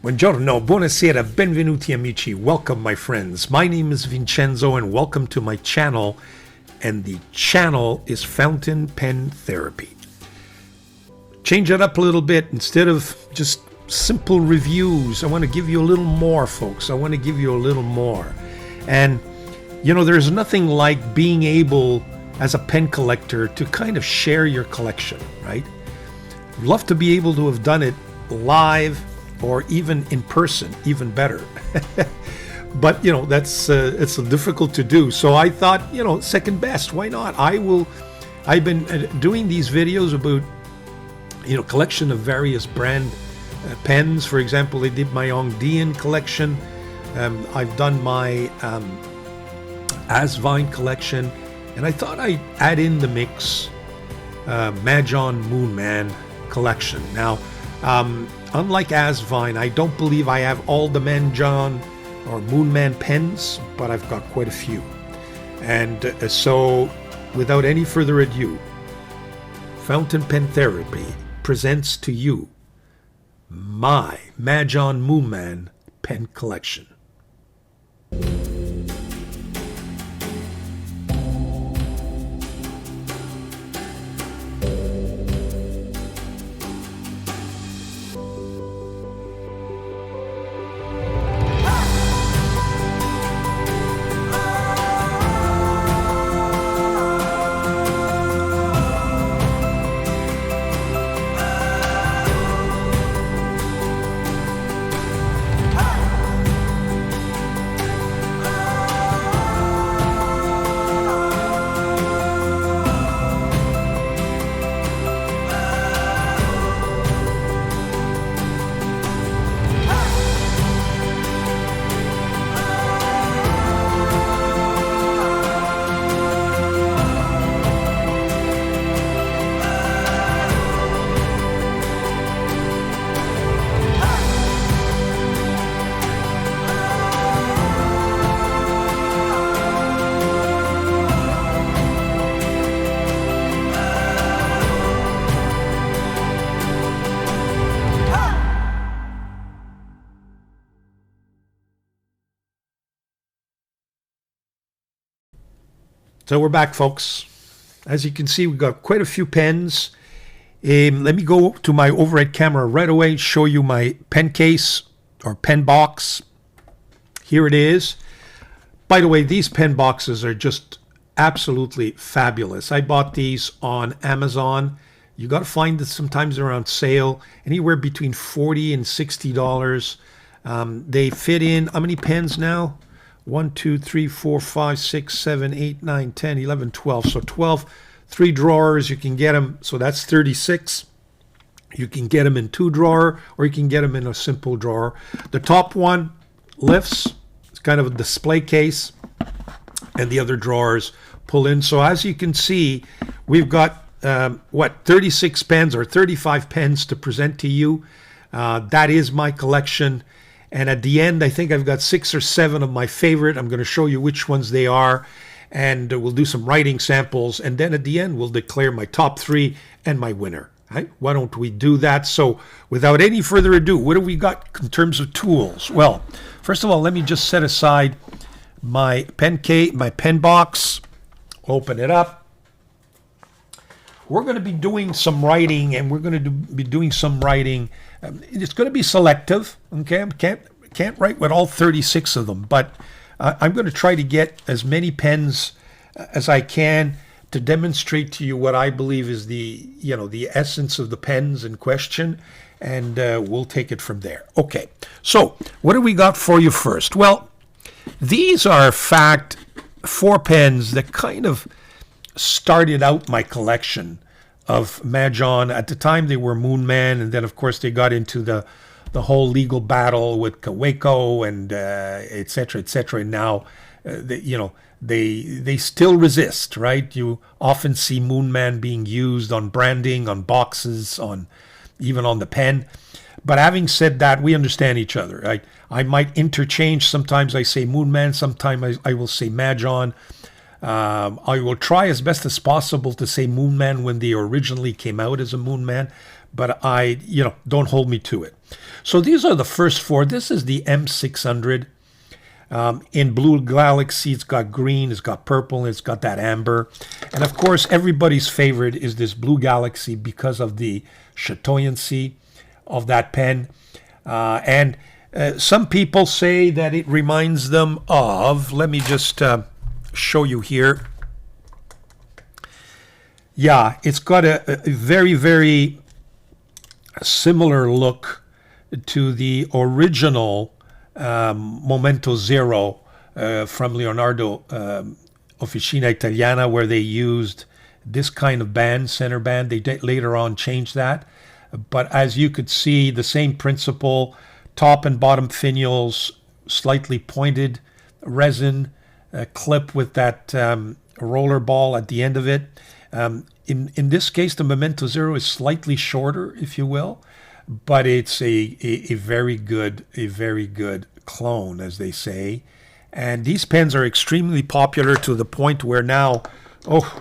Buongiorno, buonasera, benvenuti amici. Welcome, my friends. My name is Vincenzo and welcome to my channel. And the channel is Fountain Pen Therapy. Change it up a little bit. Instead of just simple reviews, I want to give you a little more, folks. I want to give you a little more. And, you know, there's nothing like being able, as a pen collector, to kind of share your collection, right? I'd love to be able to have done it live or even in person, even better. But, you know, that's it's difficult to do. So I thought, you know, second best, why not? I've been doing these videos about, you know, collection of various brand pens. For example, I did my own Dieman collection. I've done my Asvine collection. And I thought I'd add in the mix Majohn-Moonman collection. Now, unlike Asvine, I don't believe I have all the Majohn or Moonman pens, but I've got quite a few. And so, without any further ado, Fountain Pen Therapy presents to you my Majohn-Moonman Pen Collection. So we're back, folks. As you can see, we've got quite a few pens. Let me go to my overhead camera right away, show you my pen case or pen box. Here it is. By the way, these pen boxes are just absolutely fabulous. I bought these on Amazon. You got to find that sometimes they're on sale, anywhere between $40 and $60. They fit in, how many pens now? 1, 2, 3, 4, 5, 6, 7, 8, 9, 10, 11, 12. So 12, 3 drawers, you can get them. So that's 36. You can get them in 2 drawer, or you can get them in a simple drawer. The top one lifts. It's kind of a display case. And the other drawers pull in. So as you can see, we've got, 36 pens or 35 pens to present to you. That is my collection. And at the end, I think I've got 6 or 7 of my favorite. I'm going to show you which ones they are. And we'll do some writing samples. And then at the end, we'll declare my top 3 and my winner. Right? Why don't we do that? So without any further ado, what have we got in terms of tools? Well, first of all, let me just set aside my pen case, my pen box. Open it up. We're going to be doing some writing, and we're going to be doing some writing. It's going to be selective, okay? I can't write with all 36 of them, but I'm going to try to get as many pens as I can to demonstrate to you what I believe is the essence of the pens in question, and we'll take it from there. Okay, so what do we got for you first? Well, these are, in fact, 4 pens that kind of started out my collection of Majohn. At the time they were Moonman, and then of course they got into the whole legal battle with Kaweco and etc. And now they still resist, right? You often see Moonman being used on branding, on boxes, on even on the pen. But having said that, we understand each other, right? I might interchange. Sometimes I say Moonman, sometimes I will say Majohn. I will try as best as possible to say Moonman when they originally came out as a Moonman, but don't hold me to it. So these are the first four. This is the M600. In Blue Galaxy, it's got green, it's got purple, it's got that amber. And of course, everybody's favorite is this Blue Galaxy because of the chatoyancy of that pen. And some people say that it reminds them of, let me just show you here. Yeah, it's got a very, very similar look to the original Momento Zero from Leonardo Officina Italiana, where they used this kind of band, center band. They later on changed that. But as you could see, the same principle, top and bottom finials, slightly pointed resin clip with that roller ball at the end of it. In this case, the Momento Zero is slightly shorter, if you will, but it's a very good clone, as they say. And these pens are extremely popular to the point where now,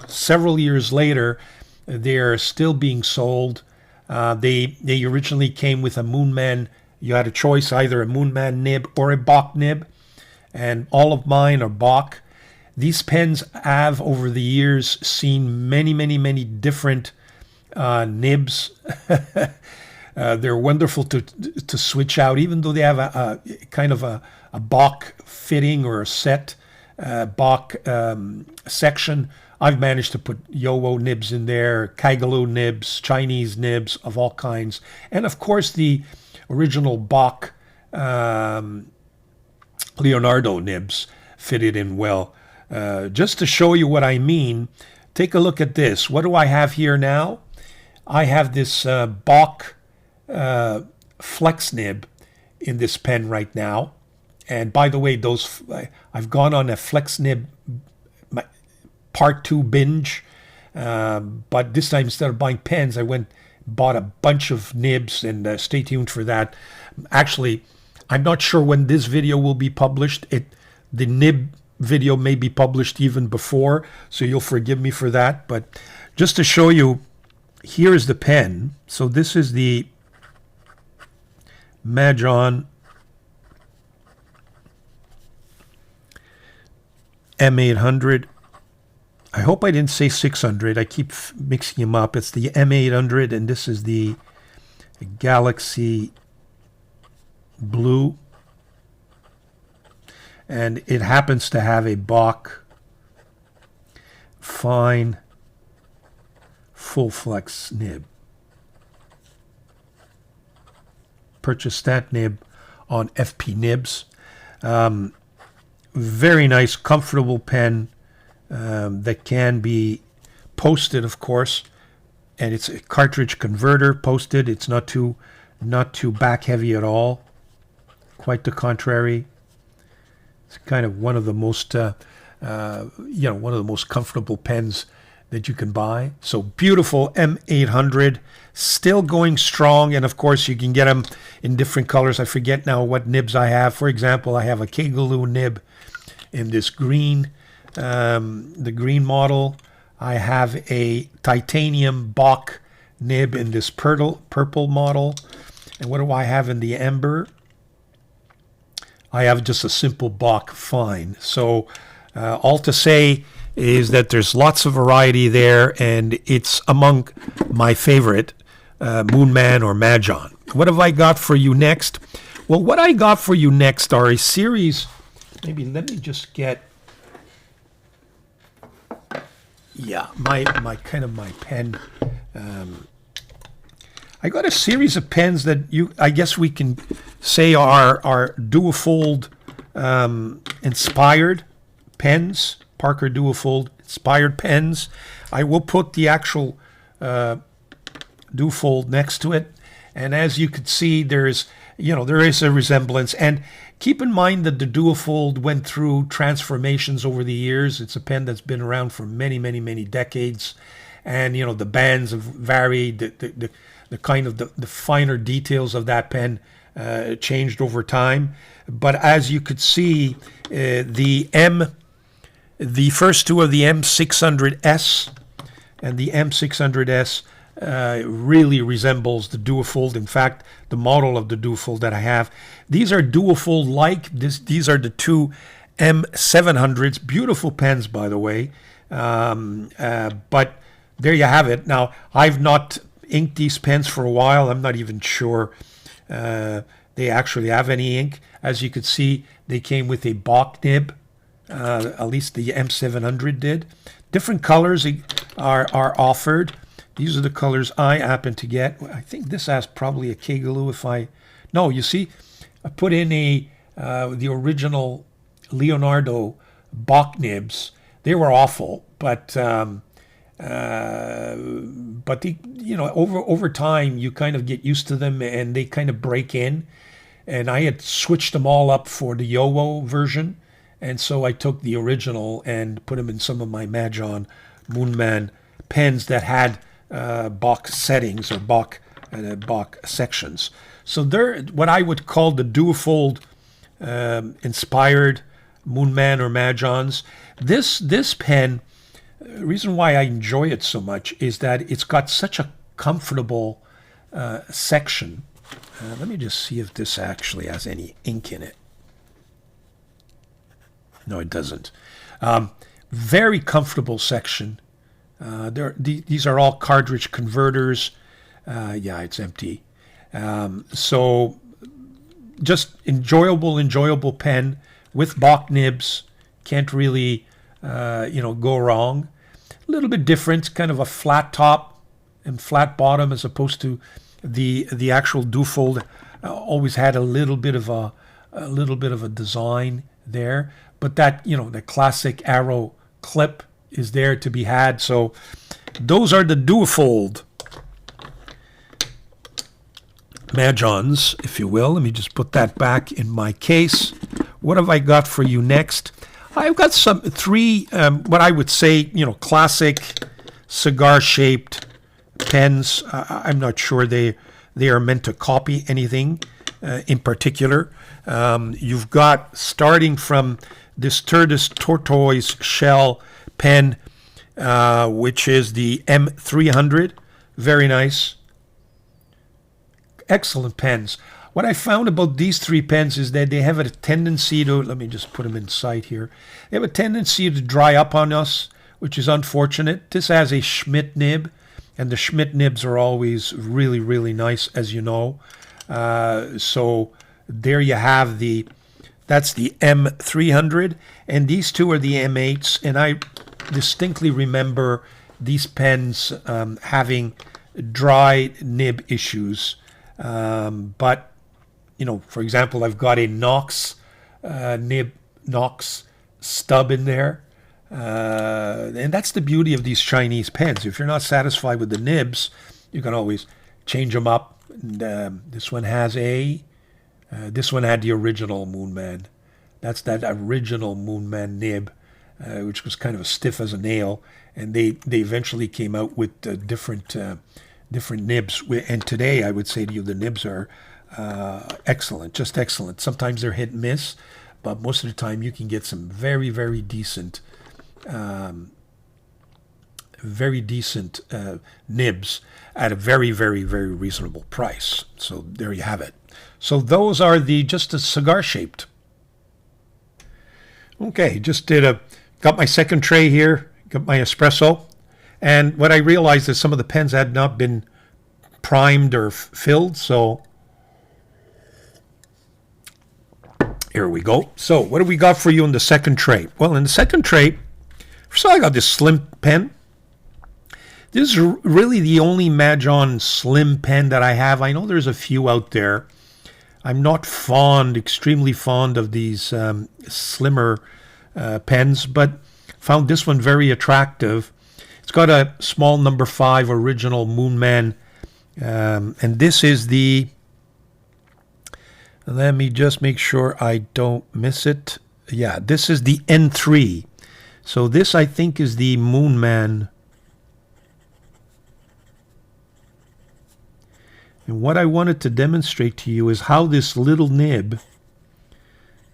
several years later, they are still being sold. They originally came with a Moonman. You had a choice, either a Moonman nib or a Bock nib, and all of mine are Bock. These pens have, over the years, seen many, many, many different nibs. They're wonderful to switch out, even though they have a kind of a Bock fitting or a set Bock section. I've managed to put Yowo nibs in there, Kaigaloo nibs, Chinese nibs of all kinds, and of course the original Bock Leonardo nibs fitted in well. Just to show you what I mean, take a look at this. What do I have here now? I have this Bock flex nib in this pen right now. And by the way, I've gone on a flex nib part 2 binge, but this time instead of buying pens, I bought a bunch of nibs, and stay tuned for that. Actually, I'm not sure when this video will be published. The nib video may be published even before, so you'll forgive me for that. But just to show you, here is the pen. So this is the Majohn M800. I hope I didn't say 600. I keep mixing them up. It's the M800, and this is the Galaxy Blue. And it happens to have a Bock fine full flex nib. Purchased that nib on FP Nibs. Very nice, comfortable pen that can be posted, of course. And it's a cartridge converter posted. It's not too back heavy at all. Quite the contrary. It's kind of one of the most, one of the most comfortable pens that you can buy. So beautiful M800, still going strong, and of course you can get them in different colors. I forget now what nibs I have. For example, I have a Kaigaloo nib in this green, the green model. I have a titanium Bock nib in this purple model. And what do I have in the amber? I have just a simple Bock fine. So all to say is that there's lots of variety there, and it's among my favorite Moonman or Majohn. What have I got for you next? Well, what I got for you next are a series. Maybe let me just get, my pen. I got a series of pens that I guess we can say are DUOFOLD inspired pens, Parker DUOFOLD inspired pens. I will put the actual DUOFOLD next to it, and as you can see, there is a resemblance. And keep in mind that the DUOFOLD went through transformations over the years. It's a pen that's been around for many, many, many decades, and the bands have varied. The kind of the finer details of that pen changed over time. But as you could see, the first two are the M600S, and the M600S really resembles the DUOFOLD. In fact, the model of the DUOFOLD that I have. These are DUOFOLD-like. These are the two M700s. Beautiful pens, by the way. But there you have it. Now, I've not inked these pens for a while. I'm not even sure they actually have any ink. As you could see, they came with a Bock nib. At least the M700 did. Different colors are offered. These are the colors I happen to get. I think this has probably a Kegaloo No, you see, I put in the original Leonardo Bock nibs. They were awful, but the, over time you kind of get used to them and they kind of break in. And I had switched them all up for the Yowo version. And so I took the original and put them in some of my Majohn-Moonman pens that had Bock settings or Bock sections. So they're what I would call the DUOFOLD inspired Moonman or Majohns. This pen, the reason why I enjoy it so much is that it's got such a comfortable section. Let me just see if this actually has any ink in it. No, it doesn't. Very comfortable section. These are all cartridge converters. Yeah, it's empty. So just enjoyable pen with Bock nibs. Can't really, go wrong. A little bit different, kind of a flat top and flat bottom as opposed to the actual DUOFOLD. Always had a little bit of a design there. But that, the classic arrow clip is there to be had. So those are the DUOFOLD Majohns, if you will. Let me just put that back in my case. What have I got for you next? I've got three, what I would say, classic cigar-shaped pens. I'm not sure they are meant to copy anything in particular. You've got, starting from this tortoise shell pen, which is the M300. Very nice. Excellent pens. What I found about these three pens is that they have a tendency to, let me just put them in sight here. They have a tendency to dry up on us, which is unfortunate. This has a Schmidt nib, and the Schmidt nibs are always really, really nice, as you know. So there you have that's the M300, and these two are the M8s, and I distinctly remember these pens having dry nib issues. But, for example, I've got a Knox Knox stub in there. And that's the beauty of these Chinese pens. If you're not satisfied with the nibs, you can always change them up. And, this one has this one had the original Moonman. That's that original Moonman nib, which was kind of as stiff as a nail. And they eventually came out with different nibs. And today, I would say to you, the nibs are excellent, just excellent. Sometimes they're hit and miss, but most of the time you can get some very, very decent nibs at a very, very, very reasonable price. So there you have it. So those are just a cigar shaped. Okay, got my second tray here, got my espresso. And what I realized is some of the pens had not been primed or filled, so here we go. So what do we got for you in the second tray? Well, in the second tray, first of all, I got this slim pen. This is really the only Majohn slim pen that I have. I know there's a few out there. I'm not extremely fond of these slimmer pens, but found this one very attractive. It's got a small number 5 original Moonman, and this is let me just make sure I don't miss it. Yeah, this is the N3. So this, I think, is the Moonman. And what I wanted to demonstrate to you is how this little nib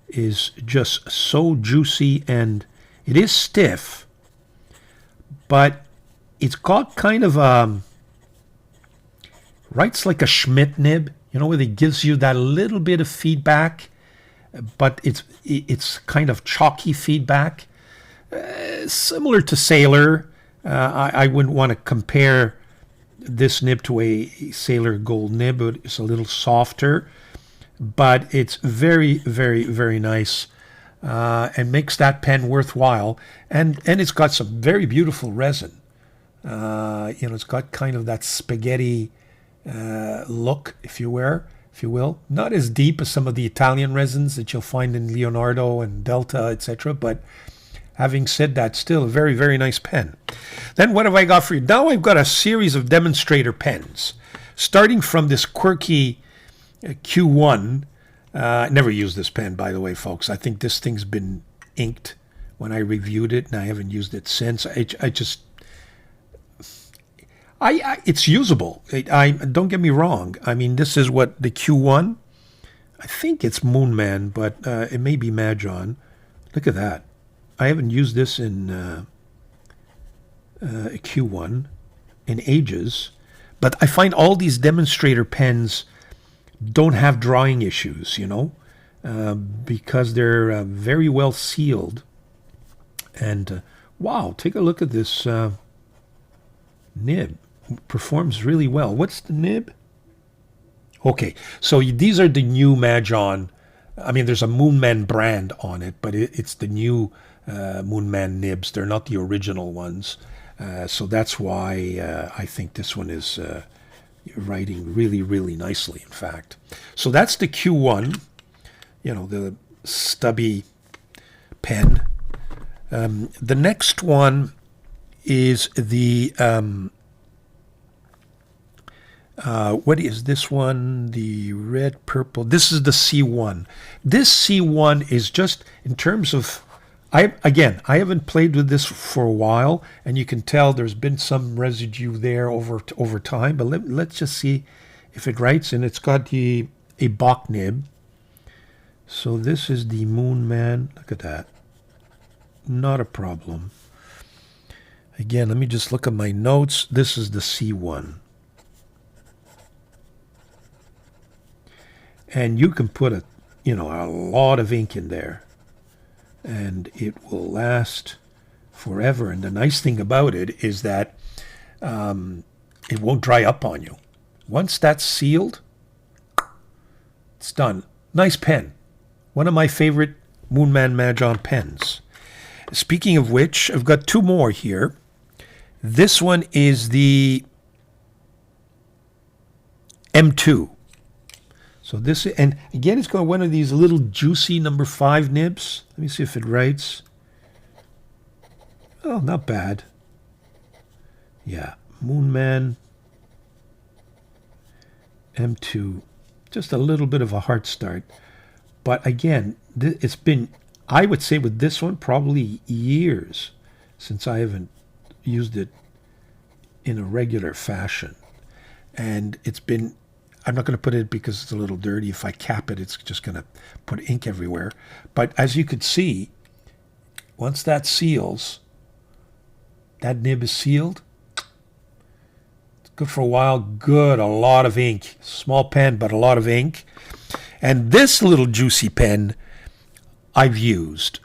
is just so juicy, and it is stiff, but it's got kind of Writes like a Schmidt nib, where it gives you that little bit of feedback, but it's kind of chalky feedback, similar to Sailor. I wouldn't want to compare this nib to a Sailor Gold nib. It's a little softer, but it's very, very, very nice, and makes that pen worthwhile. And it's got some very beautiful resin. It's got kind of that spaghetti look, if you will. Not as deep as some of the Italian resins that you'll find in Leonardo and Delta, etc. But having said that, still a very, very nice pen. Then what have I got for you? Now I've got a series of demonstrator pens, starting from this quirky Q1. I never used this pen, by the way, folks. I think this thing's been inked when I reviewed it, and I haven't used it since. It's usable. I don't get me wrong. I mean, this is what the Q1. I think it's Moonman, but it may be Majohn. Look at that. I haven't used this in Q1 in ages, but I find all these demonstrator pens don't have drawing issues, because they're very well sealed. And wow, take a look at this nib. Performs really well. What's the nib? Okay, so these are the new Majohn. I mean, there's a Moonman brand on it, but it's the new Moonman nibs. They're not the original ones. So that's why I think this one is writing really, really nicely, in fact. So that's the Q1, the stubby pen. The next one is the... what is this one? The red, purple. This is the C1. This C1 is just, in terms of... I haven't played with this for a while, and you can tell there's been some residue there over time. But let's just see if it writes. And it's got a Bach nib. So this is the Moonman. Look at that. Not a problem. Again, let me just look at my notes. This is the C1. And you can put a lot of ink in there, and it will last forever. And the nice thing about it is that it won't dry up on you. Once that's sealed, it's done. Nice pen. One of my favorite Moonman Majohn pens. Speaking of which, I've got two more here. This one is the M2. So this, and again, it's got one of these little juicy number 5 nibs. Let me see if it writes. Oh, not bad. Yeah, Moonman M2. Just a little bit of a hard start. But again, it's been, I would say with this one, probably years since I haven't used it in a regular fashion. And it's been, I'm not going to put it because it's a little dirty. If I cap it, it's just going to put ink everywhere. But as you could see, once that seals, that nib is sealed. It's good for a while. Good, a lot of ink. Small pen, but a lot of ink. And this little juicy pen I've used.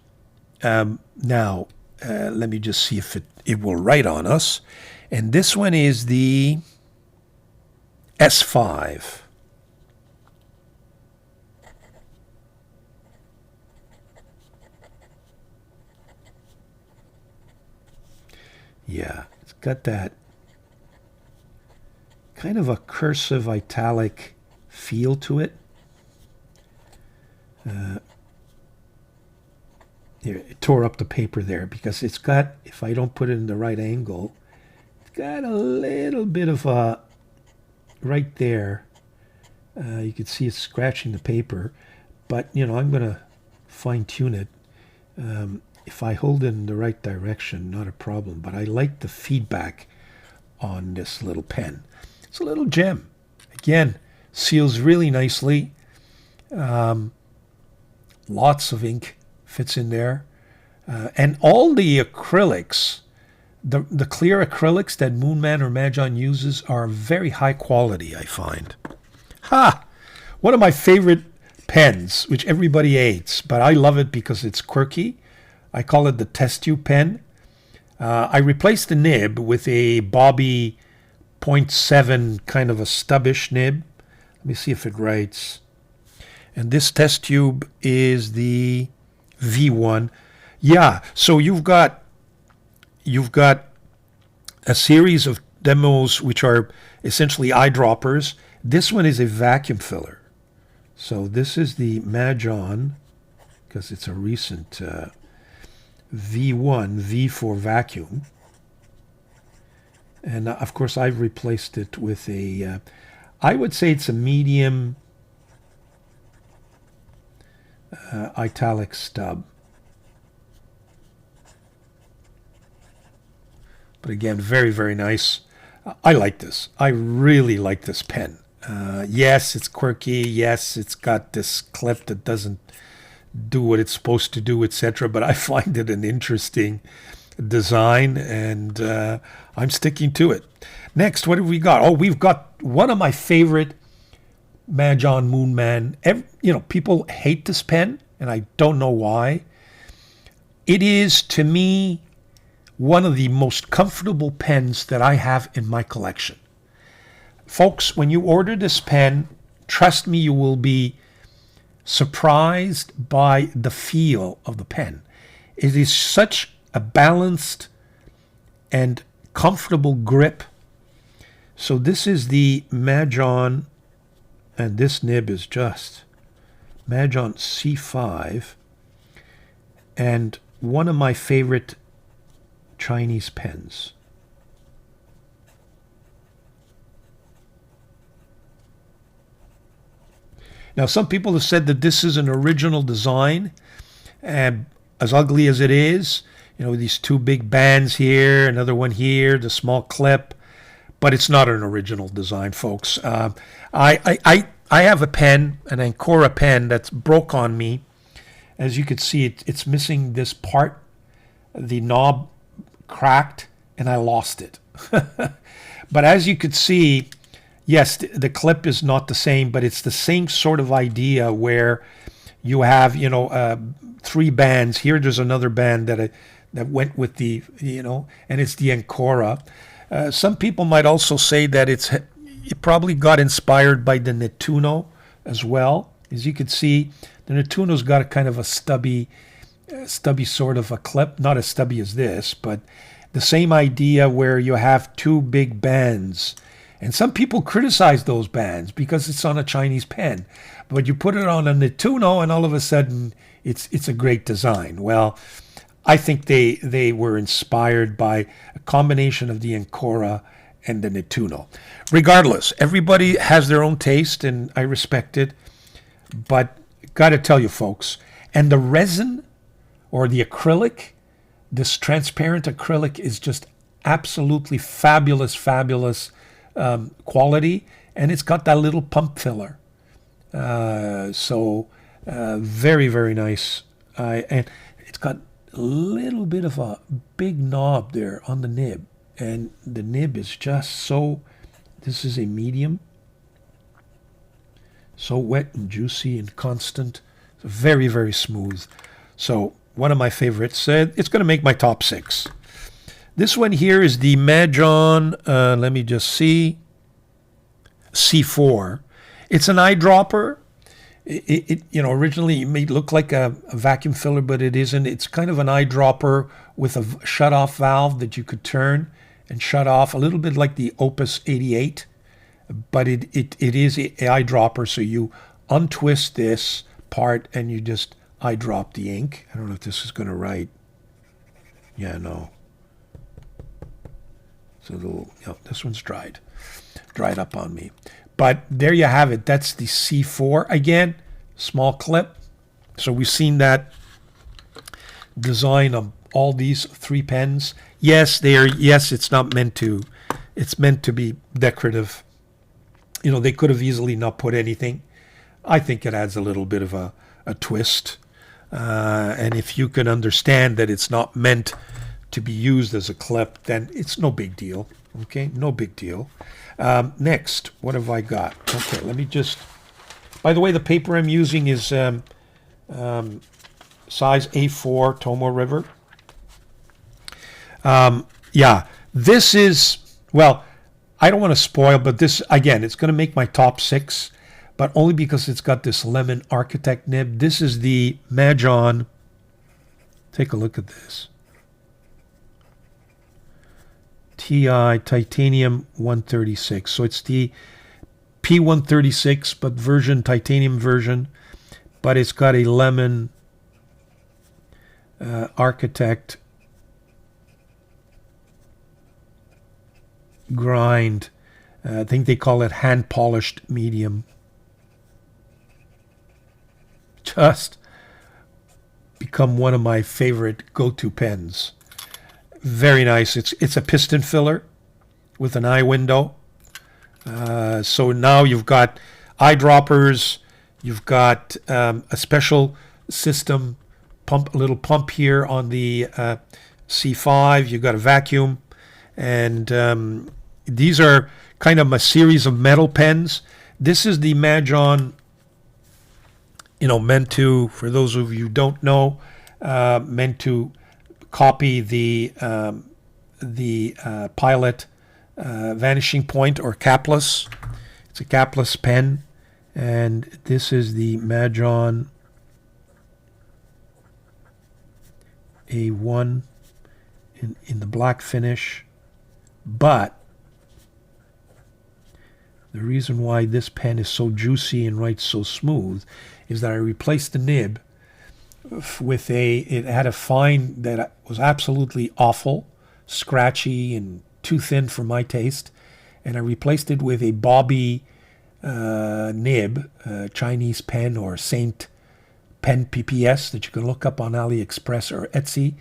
Now, let me just see if it will write on us. And this one is the S5. Yeah, it's got that kind of a cursive italic feel to it. Here, it tore up the paper there because it's got, if I don't put it in the right angle, it's got a little bit of a, right there, you can see it's scratching the paper, but I'm going to fine tune it. If I hold it in the right direction, not a problem, but I like the feedback on this little pen. It's a little gem. Again, seals really nicely. Lots of ink fits in there. And all the acrylics The clear acrylics that Moonman or Majohn uses are very high quality, I find. One of my favorite pens, which everybody hates, but I love it because it's quirky. I call it the test tube pen. I replaced the nib with a Bobby .7 kind of a stubbish nib. Let me see if it writes. And this test tube is the V1. Yeah, so you've got a series of demos which are essentially eyedroppers. This one is a vacuum filler. So this is the Majohn, because it's a recent V1, V for vacuum. And of course I've replaced it with a, I would say it's a medium italic stub. But again, very, very nice. I like this. I really like this pen. Yes, it's quirky. Yes, it's got this clip that doesn't do what it's supposed to do, etc. But I find it an interesting design, and I'm sticking to it. Next, what have we got? Oh, we've got one of my favorite Majohn-Moonman. People hate this pen, and I don't know why. It is, to me, one of the most comfortable pens that I have in my collection. Folks, when you order this pen, trust me, you will be surprised by the feel of the pen. It is such a balanced and comfortable grip. So this is the Majohn, and this nib is just Majohn C5, and one of my favorite Chinese pens. Now, some people have said that this is an original design, and as ugly as it is, these two big bands here, another one here, the small clip, but it's not an original design, folks. I have a pen, an Ancora pen, that's broke on me. As you can see, it's missing this part. The knob cracked, and I lost it. But as you could see, yes, the clip is not the same, but it's the same sort of idea where you have, three bands. Here, there's another band that went with the, and it's the Ancora. Some people might also say that it probably got inspired by the Nettuno as well. As you can see, the Nettuno's got a kind of a stubby sort of a clip, not as stubby as this, but the same idea where you have two big bands. And some people criticize those bands because it's on a Chinese pen. But you put it on a Nettuno and all of a sudden it's a great design. Well, I think they were inspired by a combination of the Ancora and the Nettuno. Regardless, everybody has their own taste, and I respect it. But got to tell you, folks, and the resin or the acrylic, this transparent acrylic, is just absolutely fabulous quality, and it's got that little pump filler. Very, very nice. And it's got a little bit of a big knob there on the nib, and the nib is just so, this is a medium, so wet and juicy and constant. Very, very smooth. So one of my favorites. It's going to make my top 6. This one here is the Majohn, let me just see, C4. It's an eyedropper. Originally it may look like a vacuum filler, but it isn't. It's kind of an eyedropper with a shut-off valve that you could turn and shut off, a little bit like the Opus 88, but it is an eyedropper, so you untwist this part and you just eyedrop the ink. I don't know if this is going to write. Yeah, no. So this one's dried up on me. But there you have it. That's the C4. Again, small clip. So we've seen that design of all these 3 pens. Yes, it's not meant to. It's meant to be decorative. They could have easily not put anything. I think it adds a little bit of a twist. And if you can understand that it's not meant to be used as a clip, then it's no big deal. Okay, no big deal. Next, what have I got? Okay, let me just... By the way, the paper I'm using is size A4 Tomo River. Yeah, this is... Well, I don't want to spoil, but this, again, it's going to make my top 6, but only because it's got this lemon architect nib. This is the Majohn. Take a look at this. TI Titanium 136. So it's the P136, but version, titanium version. But it's got a lemon architect grind. I think they call it hand polished medium. Just become one of my favorite go-to pens. Very nice. It's a piston filler with an eye window. So now you've got eyedroppers. You've got a special system pump, a little pump here on the C5. You've got a vacuum, and these are kind of a series of metal pens. This is the Majohn, meant to, for those of you who don't know, meant to copy the Pilot Vanishing Point or capless. It's a capless pen, and this is the Majohn A1 in the black finish. But the reason why this pen is so juicy and writes so smooth is that I replaced the nib with it had a fine that was absolutely awful, scratchy and too thin for my taste, and I replaced it with a Bobby nib, Chinese pen or Saint pen PPS that you can look up on AliExpress or Etsy,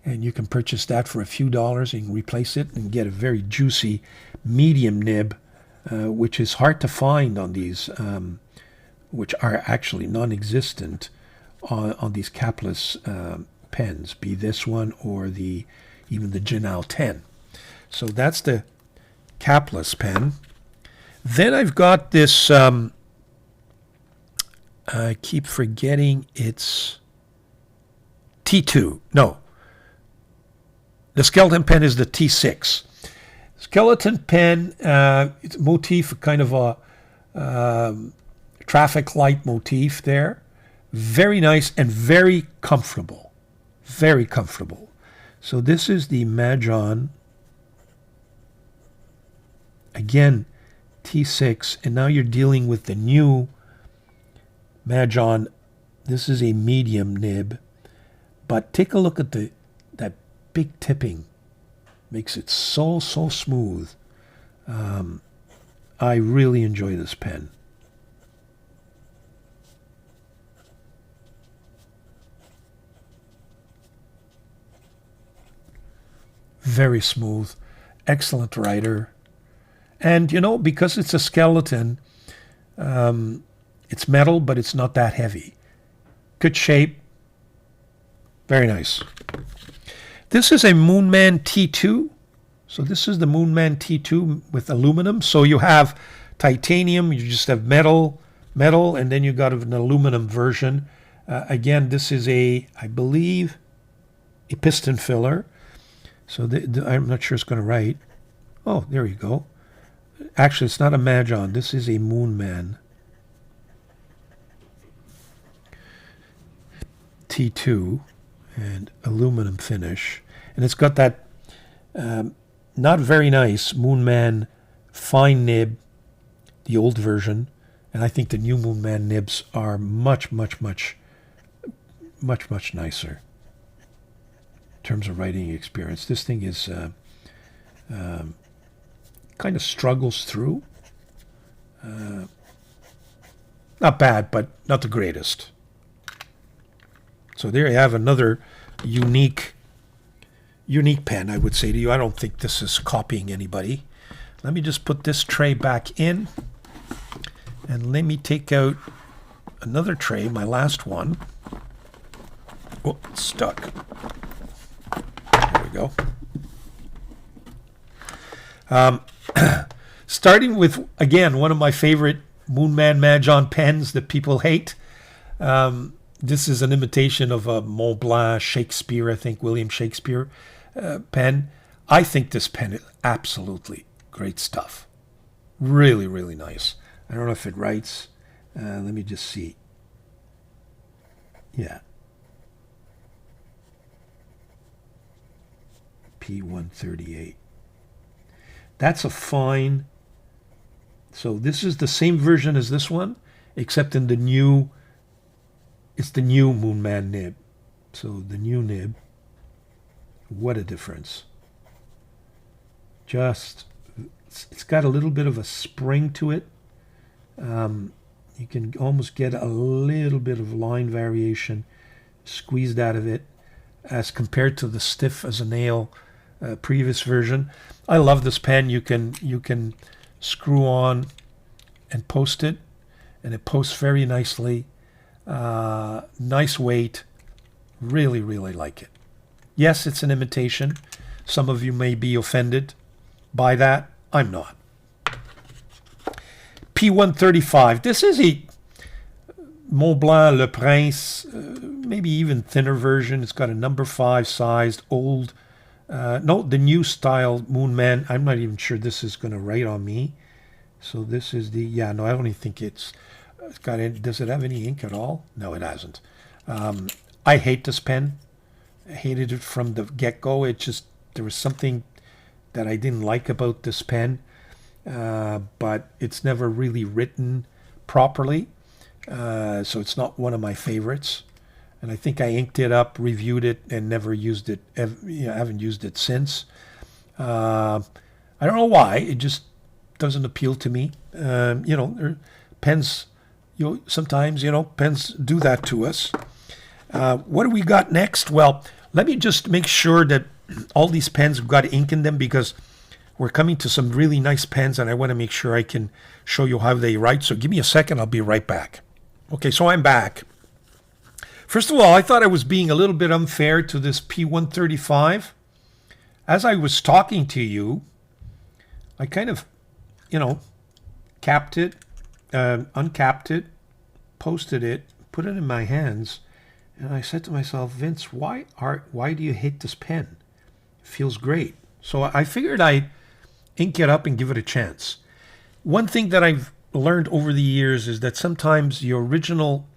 and you can purchase that for a few dollars and replace it and get a very juicy medium nib, which is hard to find on these, which are actually non-existent on these capless pens, be this one or even the Jinao 10. So that's the capless pen. Then I've got this, I keep forgetting it's T2. No, the skeleton pen is the T6. Skeleton pen, it's a motif, kind of a traffic light motif there. Very nice and very comfortable. Very comfortable. So this is the Majohn, again, T6, and now you're dealing with the new Majohn. This is a medium nib, but take a look at that big tipping. Makes it so smooth. I really enjoy this pen. Very smooth, excellent writer. And, because it's a skeleton, it's metal, but it's not that heavy. Good shape. Very nice. This is a Moonman T2. So this is the Moonman T2 with aluminum. So you have titanium, you just have metal, and then you got an aluminum version. Again, this is I believe, a piston filler. So I'm not sure it's going to write. Oh, there you go. Actually, it's not a Majohn. This is a Moonman T2 and aluminum finish. And it's got that not very nice Moonman fine nib, the old version. And I think the new Moonman nibs are much nicer in terms of writing experience. This thing is kind of struggles through. Not bad, but not the greatest. So there you have another unique pen, I would say to you. I don't think this is copying anybody. Let me just put this tray back in, and let me take out another tray, my last one. Oh, it's stuck. There we go. Starting with, again, one of my favorite Moonman Majohn pens that people hate. This is an imitation of a Montblanc Shakespeare, I think, William Shakespeare pen. I think this pen is absolutely great stuff. Really, really nice. I don't know if it writes. Let me just see. Yeah. P138. That's a fine. So this is the same version as this one, except in the new, it's the new Moonman nib. So the new nib, what a difference. Just, it's got a little bit of a spring to it. You can almost get a little bit of line variation squeezed out of it as compared to the stiff as a nail previous version. I love this pen. You can screw on and post it, and it posts very nicely. Nice weight. Really, really like it. Yes, it's an imitation. Some of you may be offended by that. I'm not. P135. This is a Montblanc Le Prince, maybe even thinner version. It's got a number 5 sized old, no, the new style Moonman. I'm not even sure this is going to write on me. So this is the, yeah, no, I don't even think it's got any, does it have any ink at all? No, it hasn't. I hate this pen. I hated it from the get-go. It just, there was something that I didn't like about this pen. But it's never really written properly, so it's not one of my favorites. And I think I inked it up, reviewed it, and never used it. I haven't used it since. I don't know why. It just doesn't appeal to me. Pens, sometimes pens do that to us. What do we got next? Well, let me just make sure that all these pens have got ink in them, because we're coming to some really nice pens, and I want to make sure I can show you how they write. So give me a second. I'll be right back. Okay, so I'm back. First of all, I thought I was being a little bit unfair to this P135. As I was talking to you, I kind of, capped it, uncapped it, posted it, put it in my hands, and I said to myself, Vince, why do you hate this pen? It feels great. So I figured I'd ink it up and give it a chance. One thing that I've learned over the years is that sometimes your original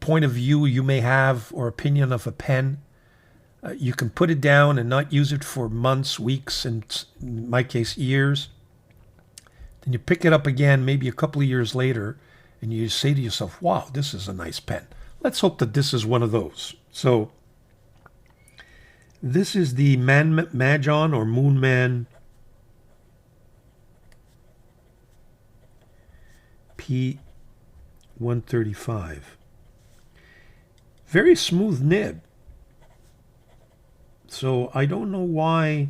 point of view you may have or opinion of a pen, you can put it down and not use it for months, weeks, and in my case, years. Then you pick it up again maybe a couple of years later, and you say to yourself, wow, this is a nice pen. Let's hope that this is one of those. So this is the Majohn or Moonman P135. Very smooth nib. So I don't know why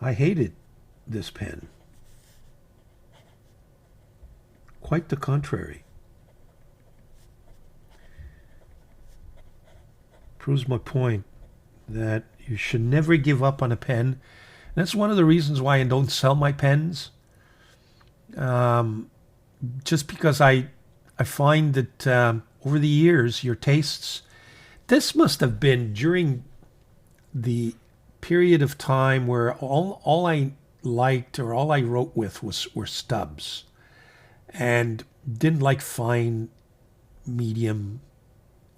I hated this pen. Quite the contrary. Proves my point that you should never give up on a pen. And that's one of the reasons why I don't sell my pens. Just because I find that over the years, your tastes, this must have been during the period of time where all I liked or all I wrote with were stubs, and didn't like fine, medium,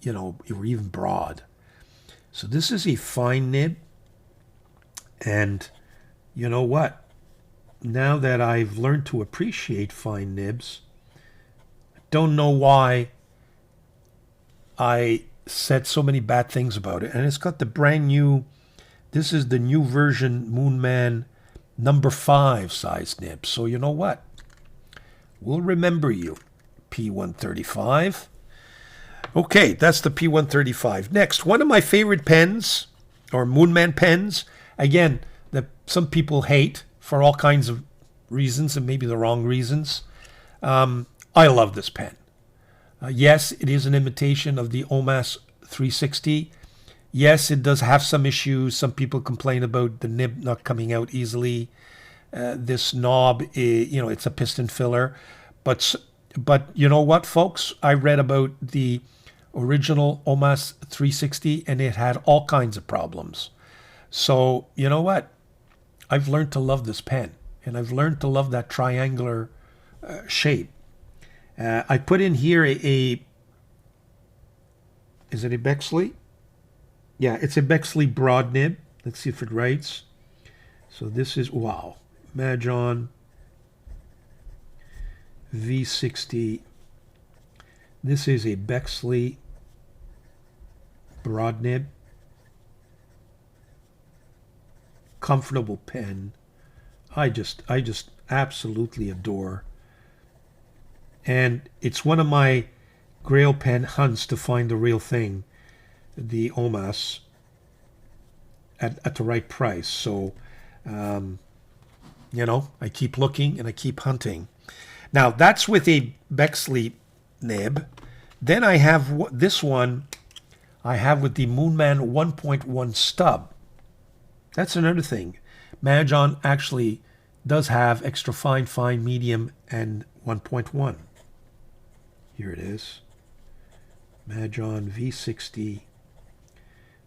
or even broad. So this is a fine nib, and you know what? Now that I've learned to appreciate fine nibs, I don't know why I said so many bad things about it. And it's got the brand new, this is the new version Moonman number 5 size nib. So you know what? We'll remember you, P135. Okay, that's the P135. Next, one of my favorite pens, or Moonman pens, again, that some people hate for all kinds of reasons, and maybe the wrong reasons. I love this pen. Yes, it is an imitation of the OMAS 360. Yes, it does have some issues. Some people complain about the nib not coming out easily. This knob, it's a piston filler. But, but you know what, folks? I read about the original OMAS 360 and it had all kinds of problems. So, you know what? I've learned to love this pen. And I've learned to love that triangular shape. I put in here is it a Bexley? Yeah, it's a Bexley broad nib. Let's see if it writes. So this is, wow, Majohn V60. This is a Bexley broad nib. Comfortable pen. I just absolutely adore. And it's one of my grail pen hunts to find the real thing, the OMAS, at the right price. So, I keep looking and I keep hunting. Now, that's with a Bexley nib. Then I have this one I have with the Moonman 1.1 stub. That's another thing. Majohn actually does have extra fine, medium, and 1.1. Here it is. Majohn V60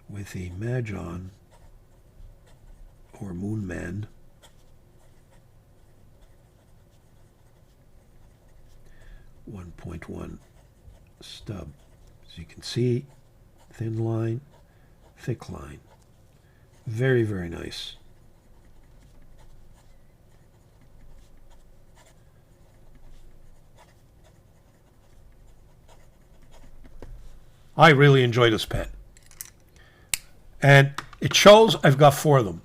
with a Majohn or Moonman 1.1 stub. As you can see, thin line, thick line. Very, very nice. I really enjoy this pen. And it shows I've got 4 of them.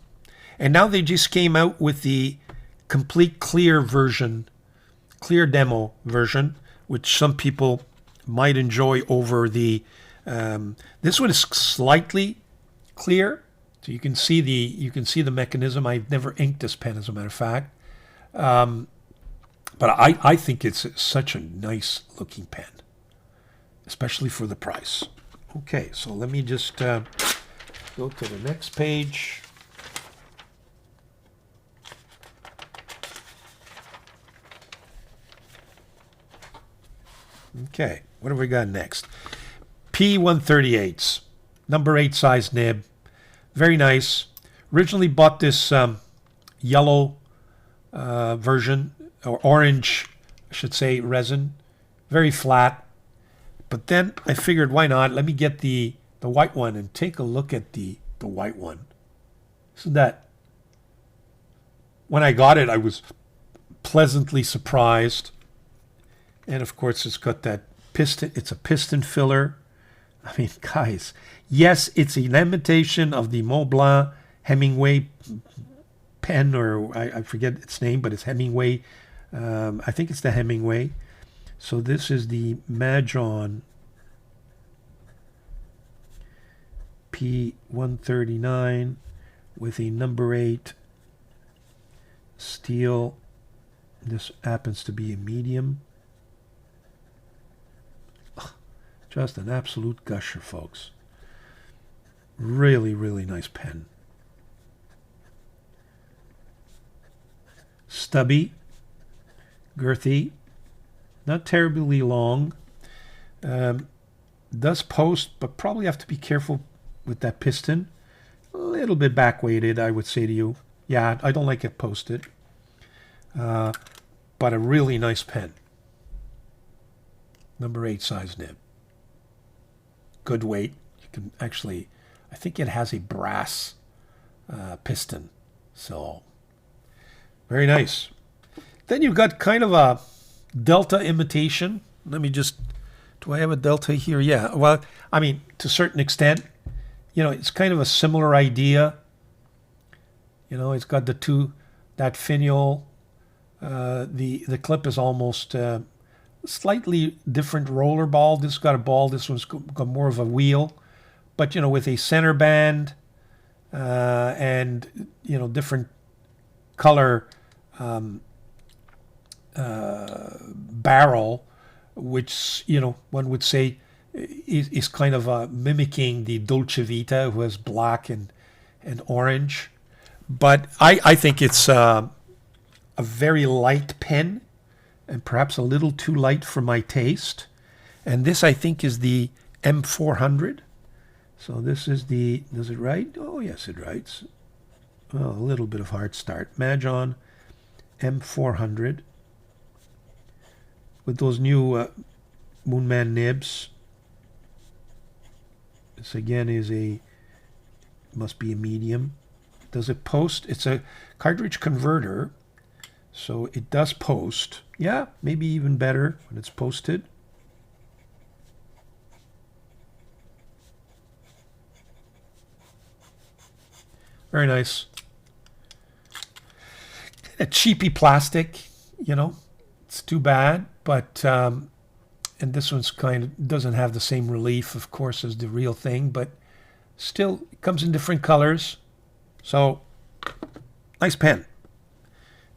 And now they just came out with the complete clear version, clear demo version, which some people might enjoy over the, this one is slightly clear. So you can see the mechanism. I've never inked this pen, as a matter of fact. But I think it's such a nice looking pen, especially for the price. Okay, so let me just go to the next page. Okay, what have we got next? P138s, number 8 size nib. Very nice. Originally bought this yellow version, or orange, I should say, resin. Very flat. But then I figured, why not? Let me get the white one and take a look at the white one. So that when I got it, I was pleasantly surprised. And of course, it's got that piston. It's a piston filler. I mean, guys, yes, it's an imitation of the Montblanc Hemingway pen, or I forget its name, but it's Hemingway. I think it's the Hemingway. So this is the Majohn P139 with a number 8 steel. This happens to be a medium. Just an absolute gusher, folks. Really, really nice pen. Stubby, girthy, not terribly long. Does post, but probably have to be careful with that piston. A little bit back weighted, I would say to you. Yeah, I don't like it posted. But a really nice pen. Number 8 size nib. Good weight. You can actually, I think it has a brass piston. So, very nice. Then you've got kind of a Delta imitation. Let me just, do I have a Delta here? Yeah, well, I mean, to a certain extent, you know, it's kind of a similar idea. You know, it's got that finial. The clip is almost slightly different roller ball. This has got a ball. This one's got more of a wheel. But, you know, with a center band and, you know, different color barrel, which, you know, one would say is kind of mimicking the Dolce Vita, who has black and orange. But I think it's a very light pen, and perhaps a little too light for my taste. And this, I think, is the M400. So this is the, does it write? Oh, yes, it writes. Oh, a little bit of hard start. Majohn M400 with those new Moonman nibs. This again is must be a medium. Does it post? It's a cartridge converter, so it does post. Yeah, maybe even better when it's posted. Very nice. A cheapy plastic, you know, it's too bad, but and this one's kind of doesn't have the same relief, of course, as the real thing, but still it comes in different colors. So nice pen.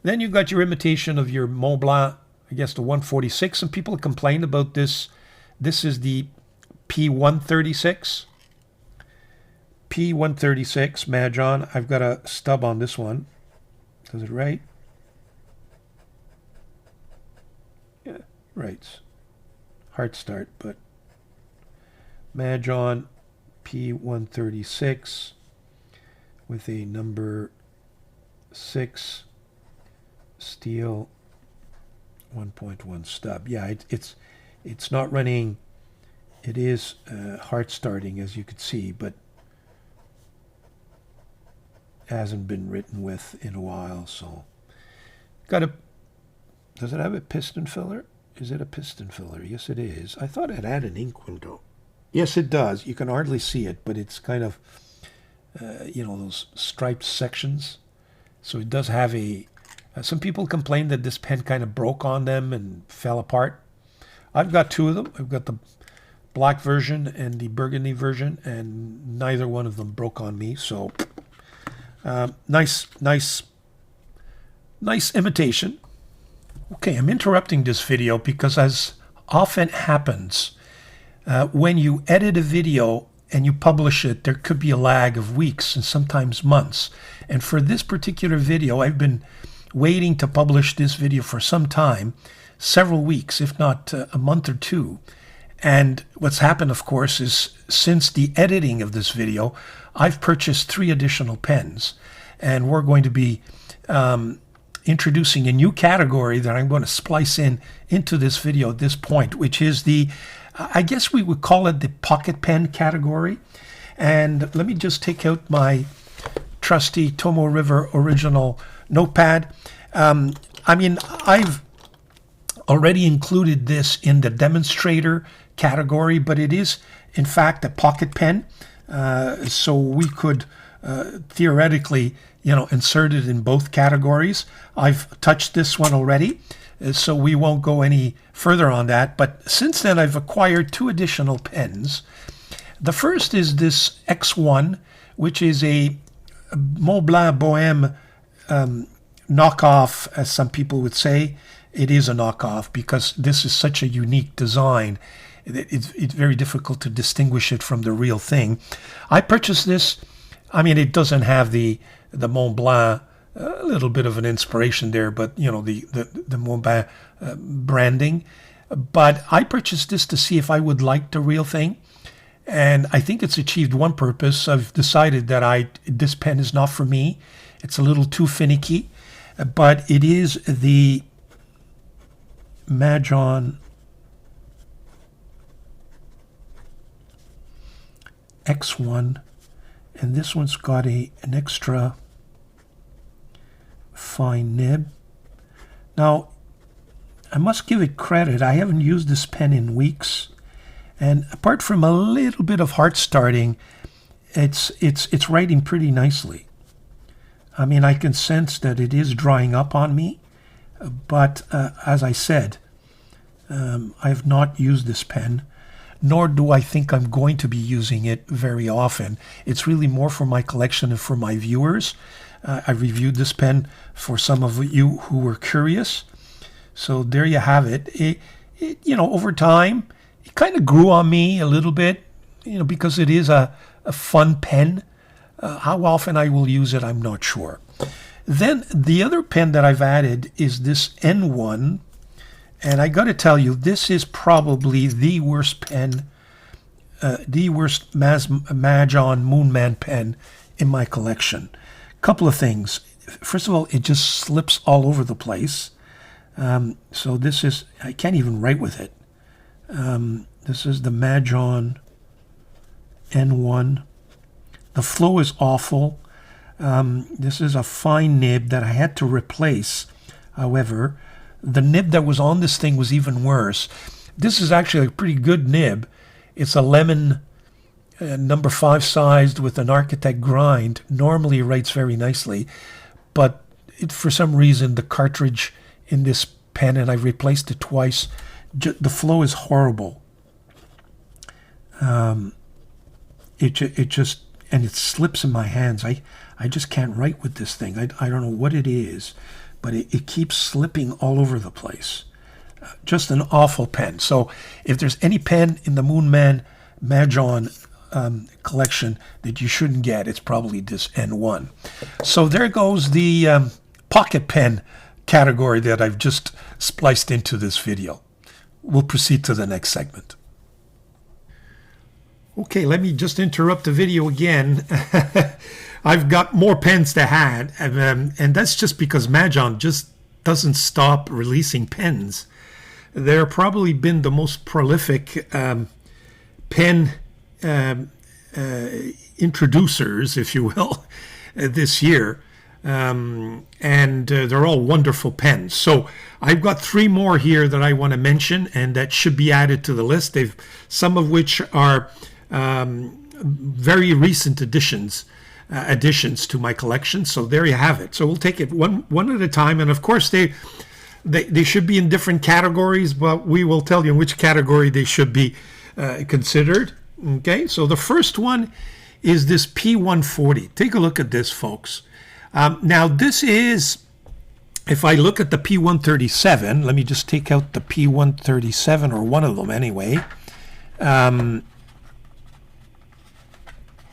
Then you got your imitation of your Montblanc, I guess the 146. Some people complained about this. This is the P136. P136 Majohn. I've got a stub on this one. Does it write? Yeah, writes. Hard start, but Majohn P136 with a number 6 steel 1.1 stub. Yeah, it's not running. It is hard starting, as you could see, but hasn't been written with in a while. So got a, does it have a piston filler? Is it a piston filler? Yes, it is. I thought it had an ink window. Yes, it does. You can hardly see it, but it's kind of you know, those striped sections. So it does have a some people complained that this pen kind of broke on them and fell apart. I've got two of them. I've got the black version and the burgundy version, and neither one of them broke on me. So nice imitation. Okay, I'm interrupting this video because, as often happens, when you edit a video and you publish it, there could be a lag of weeks and sometimes months. And for this particular video, I've been waiting to publish this video for some time, several weeks, if not a month or two. And what's happened, of course, is since the editing of this video, I've purchased 3 additional pens. And we're going to be introducing a new category that I'm going to splice into this video at this point, which is the, I guess we would call it the pocket pen category. And let me just take out my trusty Tomo River original notepad. I mean, I've already included this in the demonstrator category, but it is in fact a pocket pen. So we could theoretically, you know, insert it in both categories. I've touched this one already, so we won't go any further on that. But since then, I've acquired 2 additional pens. The first is this X1, which is a Montblanc Bohème knockoff, as some people would say. It is a knockoff because this is such a unique design. It's very difficult to distinguish it from the real thing. I purchased this. I mean, it doesn't have the Montblanc, a little bit of an inspiration there, but you know, the Montblanc branding. But I purchased this to see if I would like the real thing, and I think it's achieved one purpose. I've decided that this pen is not for me. It's a little too finicky, but it is the Majohn X1, and this one's got an extra fine nib. Now, I must give it credit. I haven't used this pen in weeks, and apart from a little bit of heart starting, it's writing pretty nicely. I mean, I can sense that it is drying up on me, but as I said, I have not used this pen, nor do I think I'm going to be using it very often. It's really more for my collection and for my viewers. I reviewed this pen for some of you who were curious. So there you have it. You know, over time, it kind of grew on me a little bit, because it is a fun pen. How often I will use it, I'm not sure. Then the other pen that I've added is this N1. And I got to tell you, this is probably the worst pen, the worst Majohn-Moonman pen in my collection. Couple of things. First of all, it just slips all over the place. So this is, I can't even write with it. This is the Majohn N1. The flow is awful. This is a fine nib that I had to replace. However, the nib that was on this thing was even worse. This is actually a pretty good nib. It's a lemon number 5 sized with an architect grind. Normally it writes very nicely, but for some reason the cartridge in this pen, and I've replaced it twice, the flow is horrible. It just, and it slips in my hands. I just can't write with this thing. I don't know what it is, but it keeps slipping all over the place. Just an awful pen. So if there's any pen in the Moonman Majohn collection that you shouldn't get, it's probably this N1. So there goes the pocket pen category that I've just spliced into this video. We'll proceed to the next segment. Okay, let me just interrupt the video again. I've got more pens to add, and that's just because Majohn just doesn't stop releasing pens. They're probably been the most prolific pen introducers, if you will, this year. And they're all wonderful pens. So I've got 3 more here that I want to mention and that should be added to the list. Some of which are very recent additions to my collection. So there you have it. So we'll take it one at a time. And of course they should be in different categories, but we will tell you in which category they should be considered. Okay, so the first one is this P140. Take a look at this, folks. Now this is, if I look at the P137, let me just take out the P137, or one of them anyway,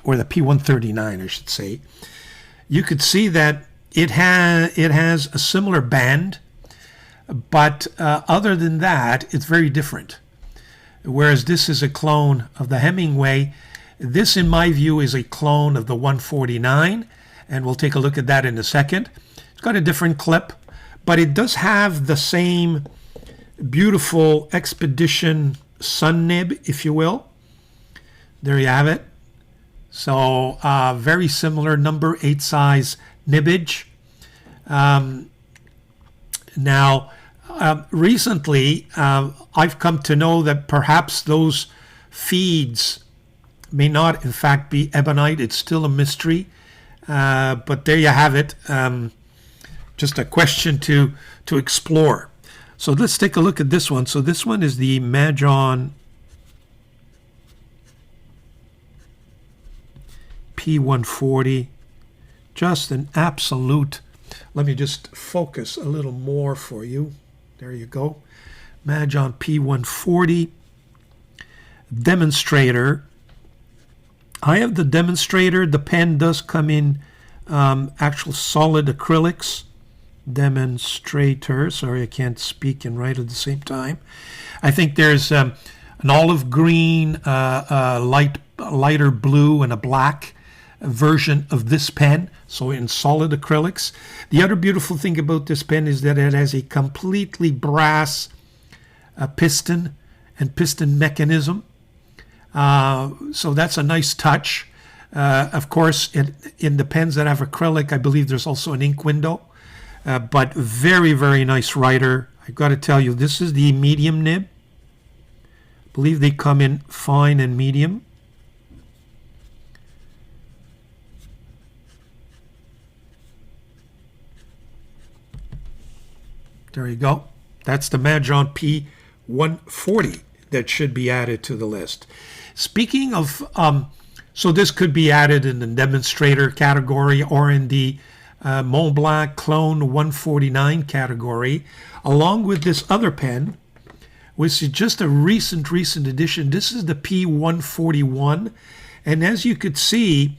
or the P139, I should say. You could see that it has a similar band, but other than that, it's very different. Whereas this is a clone of the Hemingway, this, in my view, is a clone of the 149, and we'll take a look at that in a second. It's got a different clip, but it does have the same beautiful Expedition sun nib, if you will. There you have it. So very similar number 8 size nibbage. Now, recently, I've come to know that perhaps those feeds may not, in fact, be ebonite. It's still a mystery. But there you have it. Just a question to explore. So let's take a look at this one. So this one is the Majohn P140. Just an absolute, let me just focus a little more for you. There you go. Majohn P140 demonstrator. I have the demonstrator. The pen does come in actual solid acrylics. Demonstrator. Sorry, I can't speak and write at the same time. I think there's an olive green, lighter blue, and a black version of this pen, so in solid acrylics. The other beautiful thing about this pen is that it has a completely brass piston and piston mechanism. So that's a nice touch. Of course, in the pens that have acrylic, I believe there's also an ink window. But very, very nice writer. I've got to tell you, this is the medium nib. I believe they come in fine and medium. There you go. That's the Majohn P140 that should be added to the list. Speaking of, so this could be added in the demonstrator category or in the Montblanc Clone 149 category, along with this other pen, which is just a recent edition. This is the P141. And as you could see,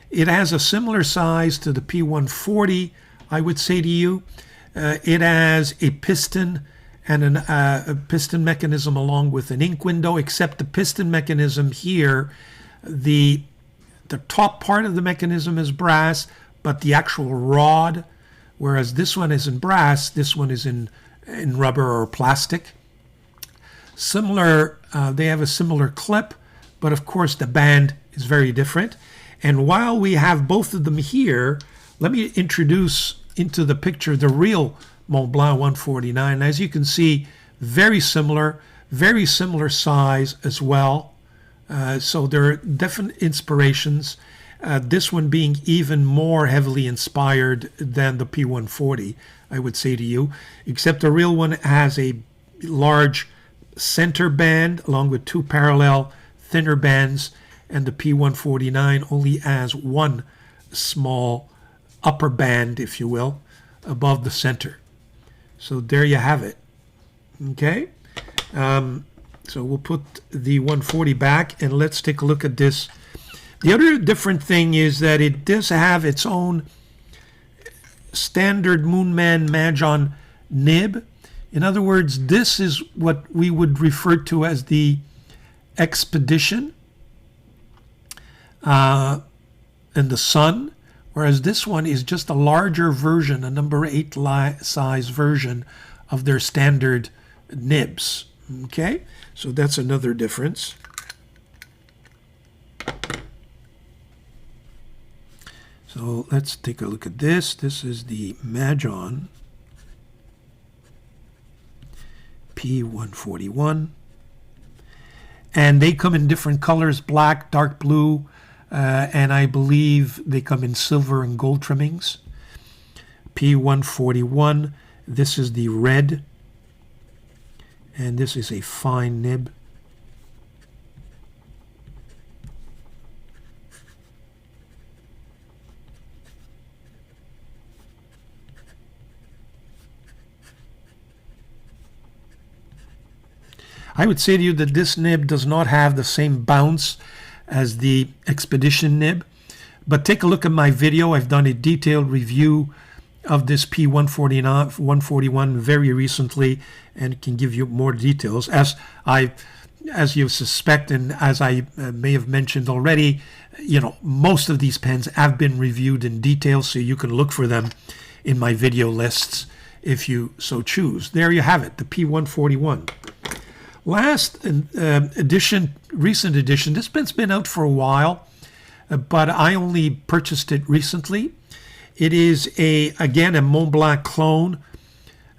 it has a similar size to the P140, I would say to you. It has a piston and a piston mechanism along with an ink window, except the piston mechanism here, the top part of the mechanism is brass, but the actual rod, whereas this one is in brass, this one is in rubber or plastic. Similar, they have a similar clip, but of course the band is very different. And while we have both of them here, let me introduce into the picture the real Montblanc 149. As you can see, very similar size as well. So there are definite inspirations. This one being even more heavily inspired than the P140, I would say to you, except the real one has a large center band along with two parallel thinner bands, and the P149 only has one small upper band, if you will, above the center. So there you have it. Okay, so we'll put the 140 back and let's take a look at this. The other different thing is that it does have its own standard Moonman Majohn nib. In other words, this is what we would refer to as the Expedition and the Sun, whereas this one is just a larger version, a number 8 size version of their standard nibs. Okay, so that's another difference. So let's take a look at this. This is the Majohn P141. And they come in different colors, black, dark blue, and I believe they come in silver and gold trimmings. P141, this is the red, and this is a fine nib. I would say to you that this nib does not have the same bounce as the Expedition nib, but take a look at my video. I've done a detailed review of this P141 very recently and can give you more details. As you suspect, and as I may have mentioned already, most of these pens have been reviewed in detail, so you can look for them in my video lists if you so choose. There you have it, the P141. Last edition, recent edition, this pen's been out for a while, but I only purchased it recently. It is again a Montblanc clone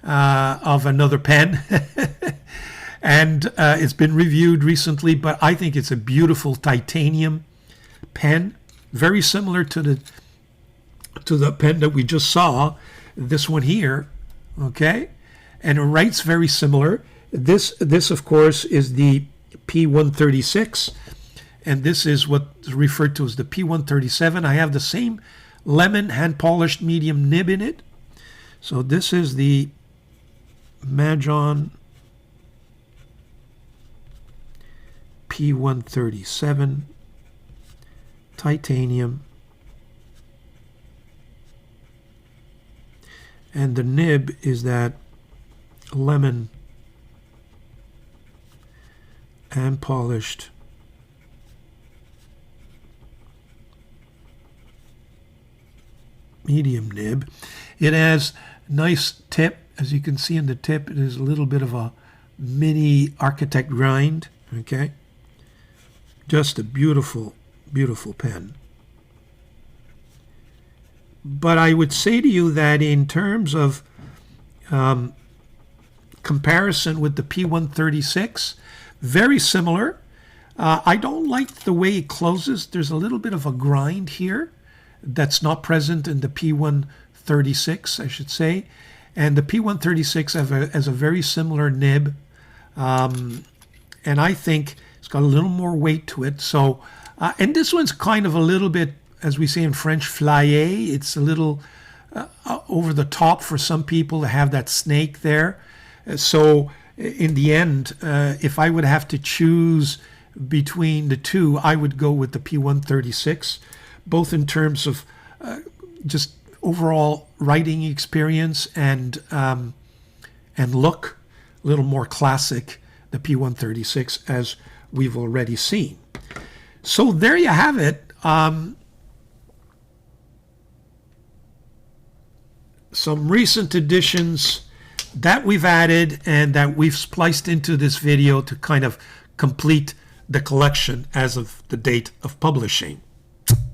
of another pen, and it's been reviewed recently, but I think it's a beautiful titanium pen, very similar to the pen that we just saw, this one here, okay? And it writes very similar. This of course is the P136, and this is what's referred to as the P137. I have the same lemon hand polished medium nib in it. So this is the Majohn P137 titanium, and the nib is that lemon hand polished medium nib. It has nice tip. As you can see in the tip, it is a little bit of a mini architect grind. Okay, just a beautiful, beautiful pen. But I would say to you that in terms of comparison with the P136, very similar. I don't like the way it closes. There's a little bit of a grind here that's not present in the P136, I should say. And the P136 has a very similar nib. And I think it's got a little more weight to it. So, and this one's kind of a little bit, as we say in French, flayé. It's a little over the top for some people to have that snake there. So in the end, if I would have to choose between the two, I would go with the P136, both in terms of just overall writing experience and look, a little more classic, the P136, as we've already seen. So there you have it. Some recent additions that we've added and that we've spliced into this video to kind of complete the collection as of the date of publishing.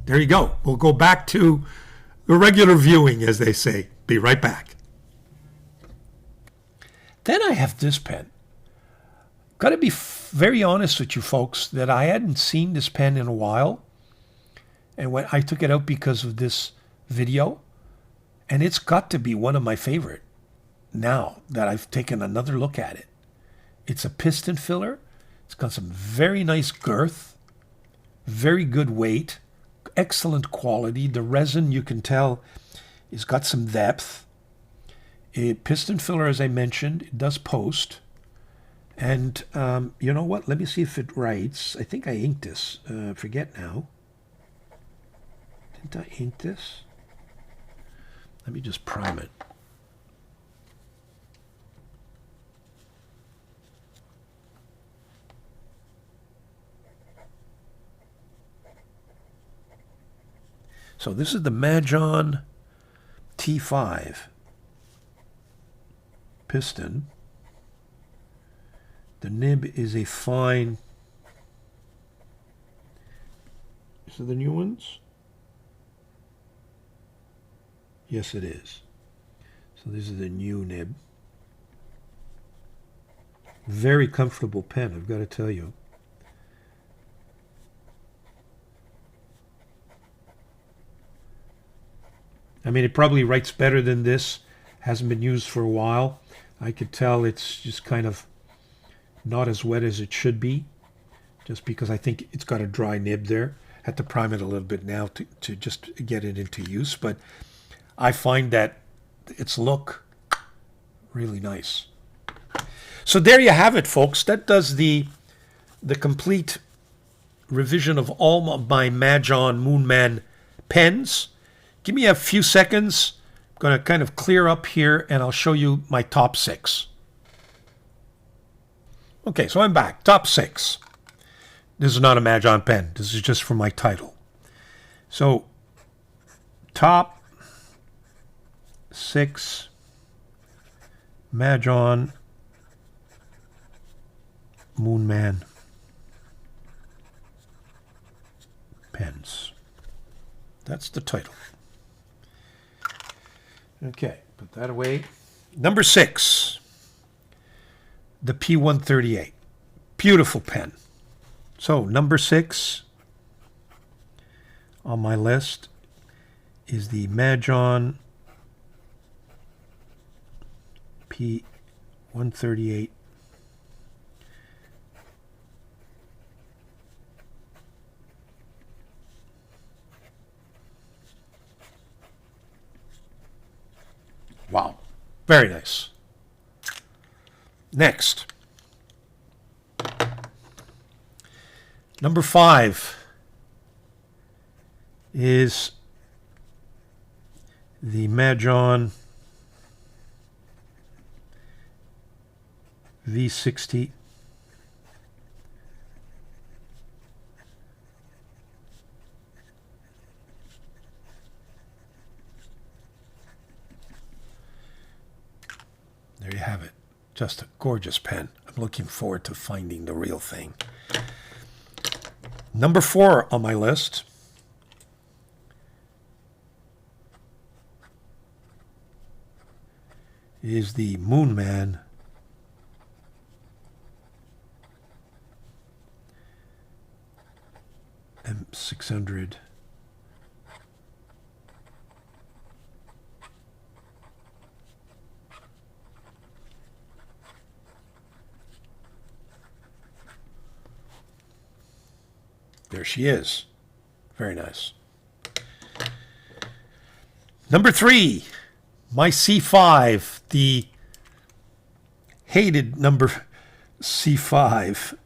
There you go. We'll go back to the regular viewing, as they say. Be right back. Then I have this pen. Got to be very honest with you folks that I hadn't seen this pen in a while. And when I took it out because of this video, and it's got to be one of my favorite now that I've taken another look at it. It's a piston filler. It's got some very nice girth, very good weight, excellent quality. The resin, you can tell, has got some depth. A piston filler, as I mentioned, it does post. And you know what? Let me see if it writes. I think I inked this. Forget now. Didn't I ink this? Let me just prime it. So this is the Majohn T5 piston. The nib is a fine. Is it the new ones? Yes, it is. So this is the new nib. Very comfortable pen, I've got to tell you. I mean, it probably writes better than this. Hasn't been used for a while. I could tell it's just kind of not as wet as it should be, just because I think it's got a dry nib there. Had to prime it a little bit now to just get it into use, but I find that its look really nice. So there you have it, folks. That does the complete revision of all my Majohn-Moonman pens. Give me a few seconds. I'm going to kind of clear up here and I'll show you my top 6. Okay, so I'm back. Top 6. This is not a Majohn pen. This is just for my title. So, top 6 Majohn-Moonman pens. That's the title. Okay, put that away. Number 6, the P138. Beautiful pen. So, number 6 on my list is the Majohn P138. Wow, very nice. Next, number 5 is the Majohn V60. There you have it. Just a gorgeous pen. I'm looking forward to finding the real thing. Number 4 on my list is the Moonman M600. There she is. Very nice. Number 3, my C5, the hated number C5.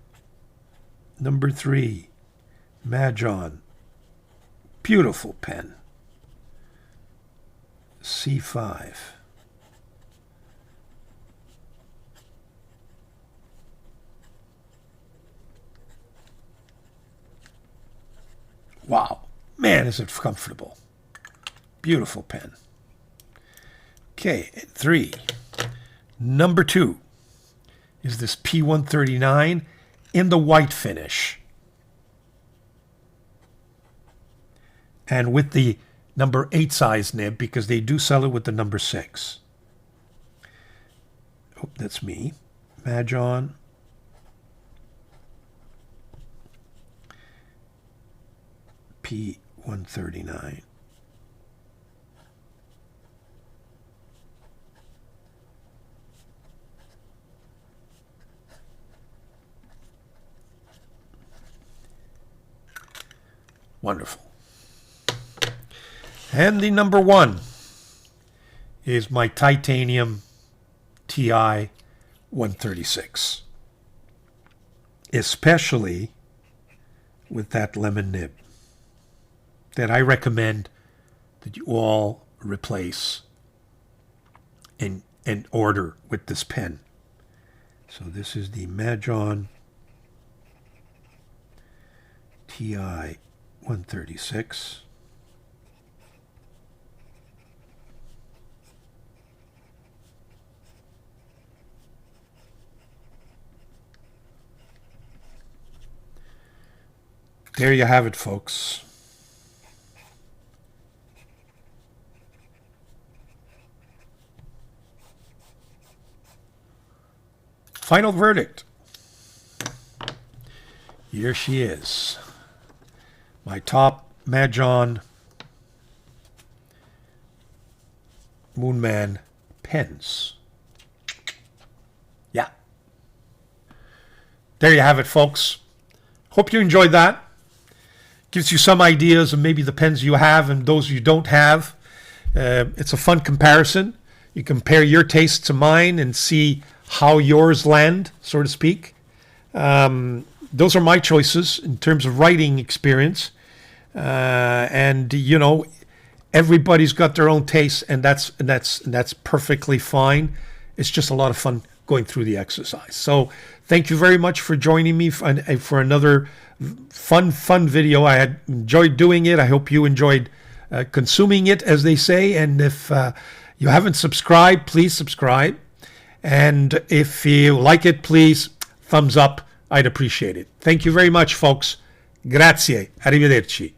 Number 3, Majohn. Beautiful pen. C5. Wow. Man, is it comfortable. Beautiful pen. Okay, 3. Number 2 is this P139 in the white finish. And with the number 8 size nib, because they do sell it with the number 6. Oh, that's me. Majohn. P139. Wonderful. And the number 1 is my titanium TI 136. Especially with that lemon nib that I recommend that you all replace and order with this pen. So this is the Majohn TI 136. There you have it, folks. Final verdict. Here she is. My top Majohn-Moonman pens. Yeah. There you have it, folks. Hope you enjoyed that. Gives you some ideas of maybe the pens you have and those you don't have. It's a fun comparison. You compare your taste to mine and see how yours land, so to speak. Those are my choices in terms of writing experience. And, you know, everybody's got their own taste, and that's perfectly fine. It's just a lot of fun going through the exercise. So thank you very much for joining me for another fun video. I had enjoyed doing it. I hope you enjoyed consuming it, as they say. And if you haven't subscribed, please subscribe. And if you like it, please thumbs up. I'd appreciate it. Thank you very much, folks. Grazie. Arrivederci.